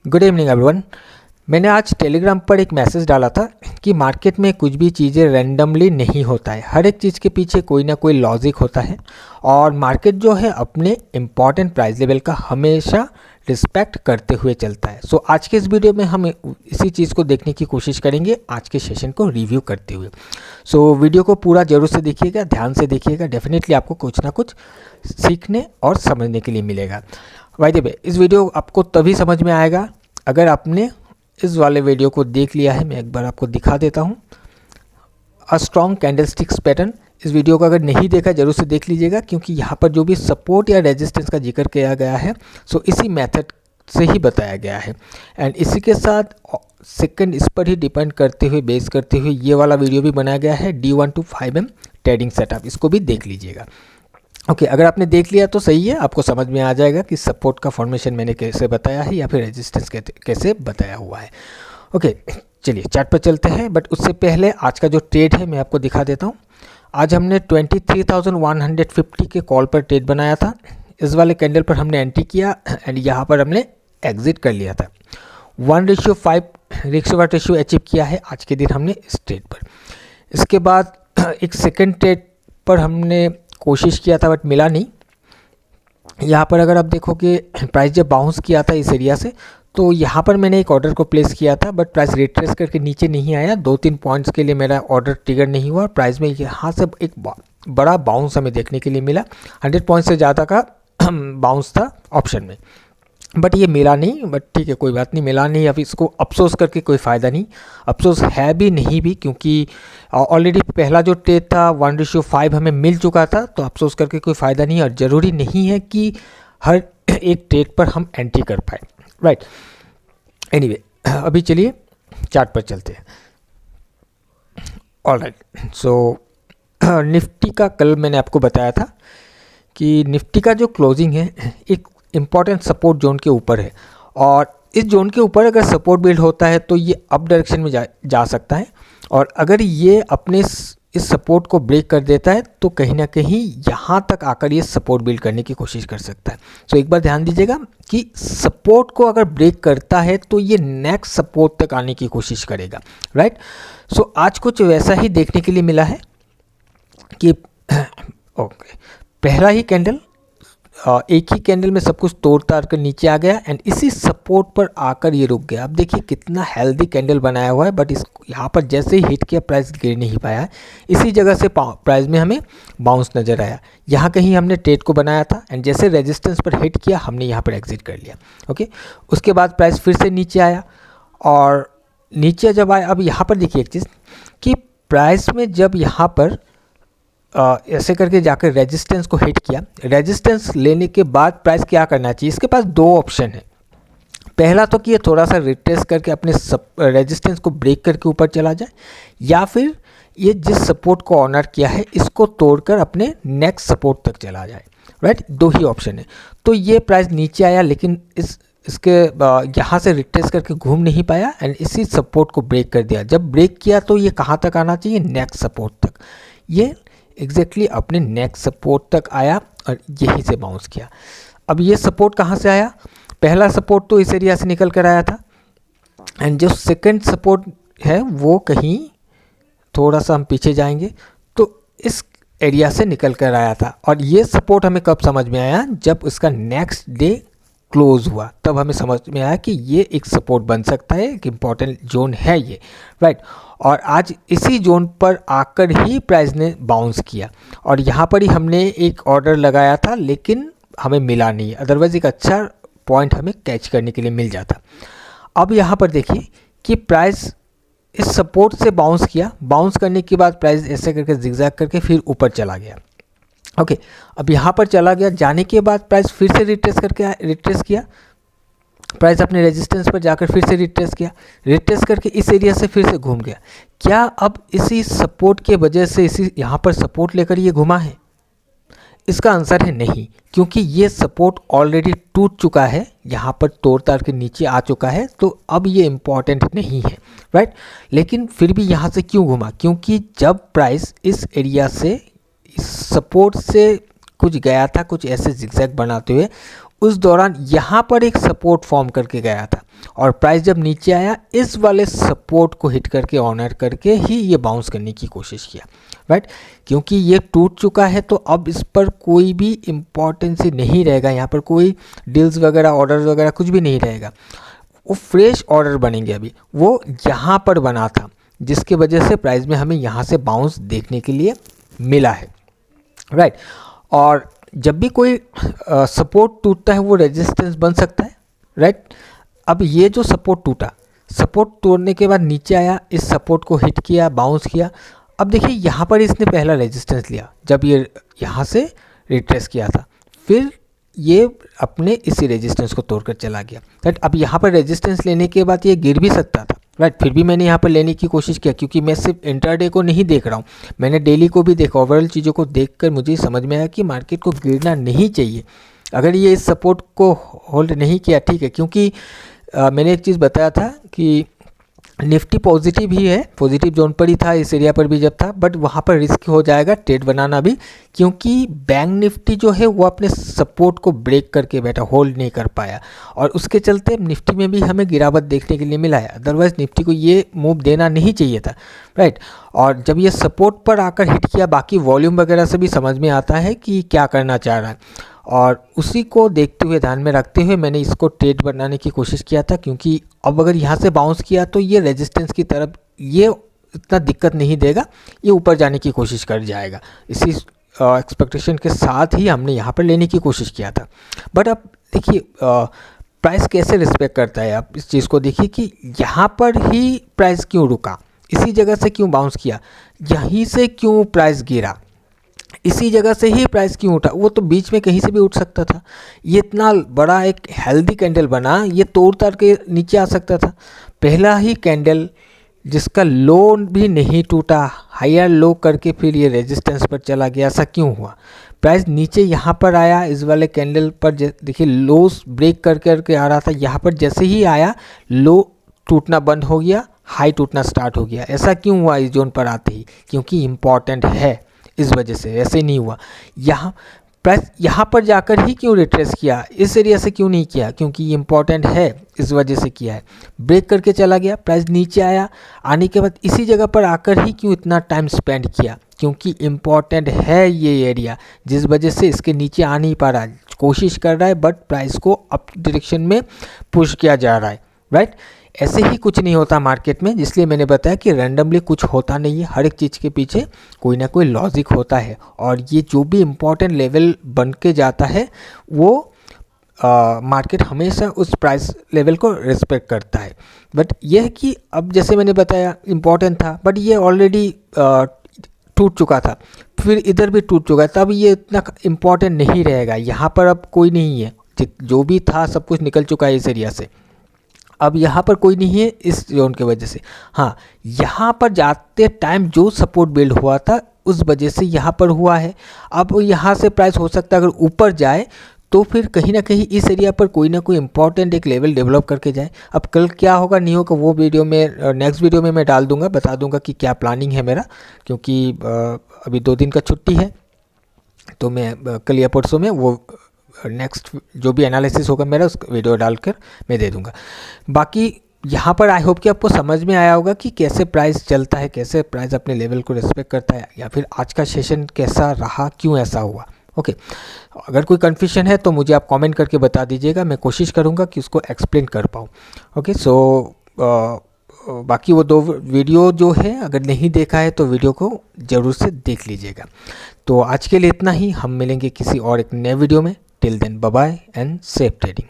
Good evening everyone. मैंने आज Telegram पर एक मैसेज डाला था कि मार्केट में कुछ भी चीज़ें रैंडमली नहीं होता है, हर एक चीज़ के पीछे कोई ना कोई लॉजिक होता है और मार्केट जो है अपने इम्पॉर्टेंट प्राइस लेवल का हमेशा रिस्पेक्ट करते हुए चलता है। सो आज के इस वीडियो में हम इसी चीज़ को देखने की कोशिश करेंगे, आज के सेशन को रिव्यू करते हुए। सो वीडियो को पूरा जरूर से देखिएगा, ध्यान से देखिएगा, डेफिनेटली आपको कुछ ना कुछ सीखने और समझने के लिए मिलेगा। बाय द वे, इस वीडियो आपको तभी समझ में आएगा अगर आपने इस वाले वीडियो को देख लिया है। मैं एक बार आपको दिखा देता हूँ, अ स्ट्रॉन्ग कैंडलस्टिक्स पैटर्न। इस वीडियो को अगर नहीं देखा जरूर से देख लीजिएगा, क्योंकि यहाँ पर जो भी सपोर्ट या रेजिस्टेंस का जिक्र किया गया है सो इसी मेथड से ही बताया गया है। एंड इसी के साथ सेकंड इस पर ही डिपेंड करते हुए, बेस करते हुए ये वाला वीडियो भी बनाया गया है, D1 to 5M trading setup. इसको भी देख लीजिएगा। ओके, अगर आपने देख लिया तो सही है, आपको समझ में आ जाएगा कि सपोर्ट का फॉर्मेशन मैंने कैसे बताया है या फिर रेजिस्टेंस कैसे बताया हुआ है। ओके, चलिए चार्ट पर चलते हैं, बट उससे पहले आज का जो ट्रेड है मैं आपको दिखा देता हूँ। आज हमने 23,150 के कॉल पर ट्रेड बनाया था। इस वाले कैंडल पर हमने एंट्री किया एंड यहाँ पर हमने एग्जिट कर लिया था। 1:5 रिस्क रेशियो अचीव किया है आज के दिन हमने इस ट्रेड पर। इसके बाद एक सेकेंड ट्रेड पर हमने कोशिश किया था बट मिला नहीं। यहाँ पर अगर आप देखोगे प्राइस जब बाउंस किया था इस एरिया से, तो यहाँ पर मैंने एक ऑर्डर को प्लेस किया था बट प्राइस रिट्रेस करके नीचे नहीं आया। 2-3 पॉइंट्स के लिए मेरा ऑर्डर ट्रिगर नहीं हुआ। प्राइस में यहाँ से एक बड़ा बाउंस हमें देखने के लिए मिला। 100 पॉइंट से ज़्यादा का बाउंस था ऑप्शन में, बट ये मिला नहीं। बट ठीक है, कोई बात नहीं, मिला नहीं। अब इसको अफसोस करके कोई फ़ायदा नहीं, अफसोस है भी नहीं भी, क्योंकि ऑलरेडी पहला जो ट्रेड था 1:5 हमें मिल चुका था, तो अफसोस करके कोई फ़ायदा नहीं। और ज़रूरी नहीं है कि हर एक ट्रेड पर हम एंट्री कर पाए, राइट। एनीवे, अभी चलिए चार्ट पर चलते हैं। ऑलराइट, सो निफ्टी का कल मैंने आपको बताया था कि निफ्टी का जो क्लोजिंग है एक इम्पॉर्टेंट सपोर्ट जोन के ऊपर है, और इस जोन के ऊपर अगर सपोर्ट बिल्ड होता है तो ये अप डायरेक्शन में जा सकता है, और अगर ये अपने इस सपोर्ट को ब्रेक कर देता है तो कहीं ना कहीं यहाँ तक आकर ये सपोर्ट बिल्ड करने की कोशिश कर सकता है। सो एक बार ध्यान दीजिएगा कि सपोर्ट को अगर ब्रेक करता है तो ये नेक्स्ट सपोर्ट तक आने की कोशिश करेगा, राइट। सो आज कुछ वैसा ही देखने के लिए मिला है कि ओके, पहला ही कैंडल एक ही कैंडल में सब कुछ तोड़ ताड़ कर नीचे आ गया एंड इसी सपोर्ट पर आकर ये रुक गया। अब देखिए कितना हेल्दी कैंडल बनाया हुआ है, बट इस यहाँ पर जैसे ही हिट किया प्राइस गिर नहीं पाया। इसी जगह से प्राइस में हमें बाउंस नज़र आया। यहाँ कहीं हमने ट्रेड को बनाया था एंड जैसे रेजिस्टेंस पर हिट किया हमने यहाँ पर एग्जिट कर लिया। ओके, उसके बाद प्राइस फिर से नीचे आया, और नीचे जब आया, अब यहाँ पर देखिए एक चीज़ कि प्राइस में जब यहाँ पर ऐसे करके जाकर रेजिस्टेंस को हिट किया, रेजिस्टेंस लेने के बाद प्राइस क्या करना चाहिए, इसके पास दो ऑप्शन है। पहला तो कि ये थोड़ा सा रिट्रेस करके अपने रेजिस्टेंस को ब्रेक करके ऊपर चला जाए, या फिर ये जिस सपोर्ट को ऑनर किया है इसको तोड़कर अपने नेक्स्ट सपोर्ट तक चला जाए, राइट। दो ही ऑप्शन है। तो ये प्राइस नीचे आया, लेकिन इसके यहाँ से रिट्रेस करके घूम नहीं पाया एंड इसी सपोर्ट को ब्रेक कर दिया। जब ब्रेक किया तो ये कहाँ तक आना चाहिए, नेक्स्ट सपोर्ट तक। ये एग्जैक्टली अपने नेक्स्ट सपोर्ट तक आया और यहीं से बाउंस किया। अब ये सपोर्ट कहाँ से आया, पहला सपोर्ट तो इस एरिया से निकल कर आया था एंड जो सेकंड सपोर्ट है वो कहीं थोड़ा सा हम पीछे जाएंगे तो इस एरिया से निकल कर आया था। और ये सपोर्ट हमें कब समझ में आया, जब इसका नेक्स्ट डे क्लोज हुआ, तब हमें समझ में आया कि ये एक सपोर्ट बन सकता है, एक इम्पॉर्टेंट जोन है ये, राइट। और आज इसी जोन पर आकर ही प्राइस ने बाउंस किया और यहाँ पर ही हमने एक ऑर्डर लगाया था, लेकिन हमें मिला नहीं, अदरवाइज एक अच्छा पॉइंट हमें कैच करने के लिए मिल जाता। अब यहाँ पर देखिए कि प्राइस इस सपोर्ट से बाउंस किया, बाउंस करने के बाद प्राइस ऐसे करके जिगजैग करके फिर ऊपर चला गया। ओके, अब यहाँ पर चला गया, जाने के बाद प्राइस फिर से रिट्रेस किया, प्राइस अपने रेजिस्टेंस पर जाकर फिर से रिट्रेस करके इस एरिया से फिर से घूम गया। क्या अब इसी सपोर्ट के वजह से इसी यहाँ पर सपोर्ट लेकर ये घुमा है? इसका आंसर है नहीं, क्योंकि ये सपोर्ट ऑलरेडी टूट चुका है, यहाँ पर तोड़ ताड़ के नीचे आ चुका है, तो अब ये इम्पॉर्टेंट नहीं है, राइट। लेकिन फिर भी यहाँ से क्यों घुमा, क्योंकि जब प्राइस इस एरिया से इस सपोर्ट से कुछ गया था, कुछ ऐसे जिगजैग बनाते हुए, उस दौरान यहाँ पर एक सपोर्ट फॉर्म करके गया था और प्राइस जब नीचे आया इस वाले सपोर्ट को हिट करके ऑनर करके ही ये बाउंस करने की कोशिश किया, राइट। क्योंकि ये टूट चुका है तो अब इस पर कोई भी इम्पोर्टेंस नहीं रहेगा, यहाँ पर कोई डील्स वगैरह ऑर्डर्स वगैरह कुछ भी नहीं रहेगा। वो फ्रेश ऑर्डर बनेंगे, अभी वो यहाँ पर बना था जिसकी वजह से प्राइस में हमें यहाँ से बाउंस देखने के लिए मिला है, राइट। और जब भी कोई सपोर्ट टूटता है वो रेजिस्टेंस बन सकता है, राइट। अब ये जो सपोर्ट टूटा, सपोर्ट तोड़ने के बाद नीचे आया, इस सपोर्ट को हिट किया, बाउंस किया। अब देखिए यहाँ पर इसने पहला रेजिस्टेंस लिया जब ये यहाँ से रिट्रेस किया था, फिर ये अपने इसी रेजिस्टेंस को तोड़कर चला गया, राइट। अब यहाँ पर रेजिस्टेंस लेने के बाद ये गिर भी सकता था, राइट। फिर भी मैंने यहाँ पर लेने की कोशिश किया क्योंकि मैं सिर्फ इंटरडे को नहीं देख रहा हूँ, मैंने डेली को भी देखा। ओवरऑल चीज़ों को देखकर मुझे समझ में आया कि मार्केट को गिरना नहीं चाहिए। अगर ये इस सपोर्ट को होल्ड नहीं किया, ठीक है, क्योंकि मैंने एक चीज़ बताया था कि निफ्टी पॉजिटिव ही है, पॉजिटिव जोन पर ही था, इस एरिया पर भी जब था, बट वहाँ पर रिस्क हो जाएगा ट्रेड बनाना भी, क्योंकि बैंक निफ्टी जो है वो अपने सपोर्ट को ब्रेक करके बैठा, होल्ड नहीं कर पाया और उसके चलते निफ्टी में भी हमें गिरावट देखने के लिए मिला है। अदरवाइज निफ्टी को ये मूव देना नहीं चाहिए था, राइट। और जब ये सपोर्ट पर आकर हिट किया, बाकी वॉल्यूम वगैरह से भी समझ में आता है कि क्या करना चाह रहा है, और उसी को देखते हुए ध्यान में रखते हुए मैंने इसको ट्रेड बनाने की कोशिश किया था। क्योंकि अब अगर यहाँ से बाउंस किया तो ये रेजिस्टेंस की तरफ ये इतना दिक्कत नहीं देगा, ये ऊपर जाने की कोशिश कर जाएगा। इसी एक्सपेक्टेशन के साथ ही हमने यहाँ पर लेने की कोशिश किया था। बट अब देखिए प्राइस कैसे रिस्पेक्ट करता है, आप इस चीज़ को देखिए कि यहाँ पर ही प्राइस क्यों रुका, इसी जगह से क्यों बाउंस किया, यहीं से क्यों प्राइस गिरा, इसी जगह से ही प्राइस क्यों उठा। वो तो बीच में कहीं से भी उठ सकता था, ये इतना बड़ा एक हेल्दी कैंडल बना, ये तोड़ ताड़ के नीचे आ सकता था। पहला ही कैंडल जिसका लो भी नहीं टूटा, हायर लो करके फिर ये रेजिस्टेंस पर चला गया, ऐसा क्यों हुआ। प्राइस नीचे यहाँ पर आया, इस वाले कैंडल पर देखिए लोस ब्रेक कर करके आ रहा था, यहाँ पर जैसे ही आया लो टूटना बंद हो गया, हाई टूटना स्टार्ट हो गया। ऐसा क्यों हुआ इस जोन पर आते ही, क्योंकि इम्पॉर्टेंट है, इस वजह से ऐसे नहीं हुआ। यहाँ प्राइस यहाँ पर जाकर ही क्यों रिट्रेस किया, इस एरिया से क्यों नहीं किया, क्योंकि ये इम्पॉर्टेंट है, इस वजह से किया है। ब्रेक करके चला गया, प्राइस नीचे आया, आने के बाद इसी जगह पर आकर ही क्यों इतना टाइम स्पेंड किया, क्योंकि इम्पॉर्टेंट है ये एरिया, जिस वजह से इसके नीचे आ नहीं पा रहा है, कोशिश कर रहा है बट प्राइस को अप डायरेक्शन में पुश किया जा रहा है, राइट। ऐसे ही कुछ नहीं होता मार्केट में, जिसलिए मैंने बताया कि रैंडमली कुछ होता नहीं है, हर एक चीज़ के पीछे कोई ना कोई लॉजिक होता है। और ये जो भी इम्पोर्टेंट लेवल बन के जाता है वो मार्केट हमेशा उस प्राइस लेवल को रिस्पेक्ट करता है। बट यह है कि अब जैसे मैंने बताया इम्पोर्टेंट था, बट ये ऑलरेडी टूट चुका था, फिर इधर भी टूट चुका है, तब ये इतना इम्पोर्टेंट नहीं रहेगा। यहाँ पर अब कोई नहीं है, जो भी था सब कुछ निकल चुका है इस एरिया से, अब यहाँ पर कोई नहीं है इस जोन की वजह से। हाँ, यहाँ पर जाते टाइम जो सपोर्ट बिल्ड हुआ था उस वजह से यहाँ पर हुआ है। अब यहाँ से प्राइस हो सकता है अगर ऊपर जाए तो फिर कहीं ना कहीं इस एरिया पर कोई ना कोई इंपॉर्टेंट एक लेवल डेवलप करके जाए। अब कल क्या होगा नहीं होगा वो वीडियो में नेक्स्ट वीडियो में मैं डाल दूंगा, बता दूंगा कि क्या प्लानिंग है मेरा, क्योंकि अभी 2 दिन का छुट्टी है तो मैं कल या परसों में वो नेक्स्ट जो भी एनालिसिस होगा मेरा उस वीडियो डालकर मैं दे दूंगा। बाकी यहाँ पर आई होप कि आपको समझ में आया होगा कि कैसे प्राइस चलता है, कैसे प्राइस अपने लेवल को रिस्पेक्ट करता है, या फिर आज का सेशन कैसा रहा, क्यों ऐसा हुआ। ओके, अगर कोई कन्फ्यूजन है तो मुझे आप कमेंट करके बता दीजिएगा, मैं कोशिश करूँगा कि उसको एक्सप्लेन कर पाऊँ। ओके, सो बाकी वो 2 वीडियो जो है अगर नहीं देखा है तो वीडियो को ज़रूर से देख लीजिएगा। तो आज के लिए इतना ही, हम मिलेंगे किसी और एक नए वीडियो में। Till then bye bye and safe trading.